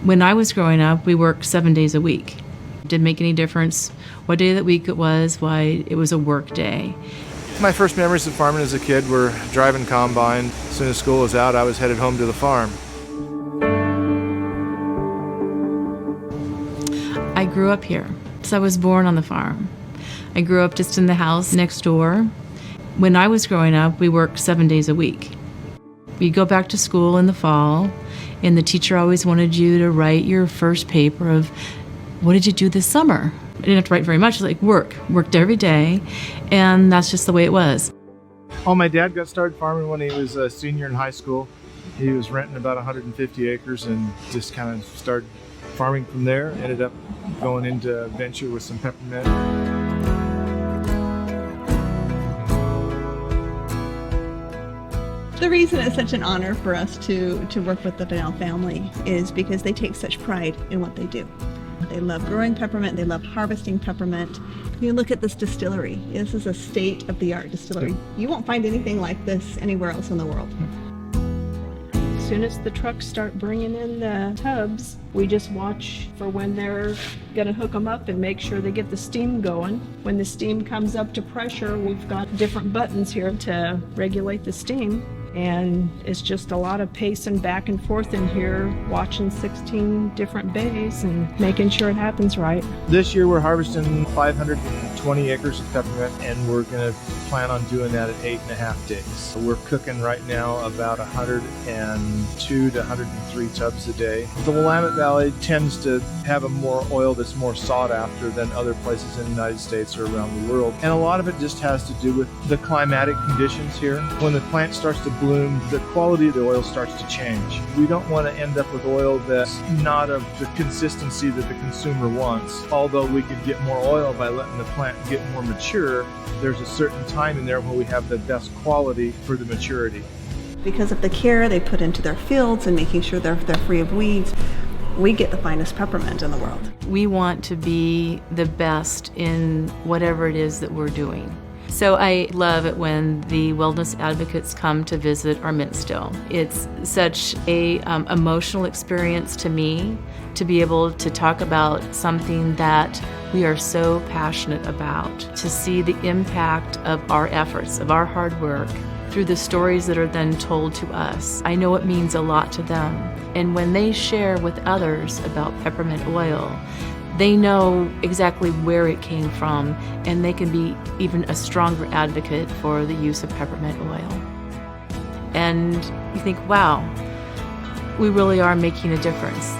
When I was growing up, we worked 7 days a week. It didn't make any difference what day of the week it was, why it was a work day. My first memories of farming as a kid were driving combine. As soon as school was out, I was headed home to the farm. I grew up here, so I was born on the farm. I grew up just in the house next door. When I was growing up, we worked 7 days a week. We'd go back to school in the fall, and the teacher always wanted you to write your first paper of, what did you do this summer? I didn't have to write very much, it was like worked every day, and that's just the way it was. Oh, my dad got started farming when he was a senior in high school. He was renting about 150 acres and just kind of started farming from there. Ended up going into venture with some peppermint. The reason it's such an honor for us to work with the Vanel family is because they take such pride in what they do. They love growing peppermint, they love harvesting peppermint. You look at this distillery. This is a state-of-the-art distillery. You won't find anything like this anywhere else in the world. As soon as the trucks start bringing in the tubs, we just watch for when they're going to hook them up and make sure they get the steam going. When the steam comes up to pressure, we've got different buttons here to regulate the steam. And it's just a lot of pacing back and forth in here, watching 16 different bays and making sure it happens right. This year we're harvesting 520 acres of peppermint, and we're going to plan on doing that at 8.5 days. So we're cooking right now about 102 to 103 tubs a day. The Willamette Valley tends to have a more oil that's more sought after than other places in the United States or around the world. And a lot of it just has to do with the climatic conditions here. When the plant starts to bloom, the quality of the oil starts to change. We don't want to end up with oil that's not of the consistency that the consumer wants. Although we could get more oil by letting the plant get more mature, there's a certain time in there when we have the best quality for the maturity. Because of the care they put into their fields and making sure they're free of weeds, we get the finest peppermint in the world. We want to be the best in whatever it is that we're doing. So I love it when the wellness advocates come to visit our mint still. It's such a emotional experience to me to be able to talk about something that we are so passionate about, to see the impact of our efforts, of our hard work, through the stories that are then told to us. I know it means a lot to them. And when they share with others about peppermint oil, they know exactly where it came from, and they can be even a stronger advocate for the use of peppermint oil. And you think, wow, we really are making a difference.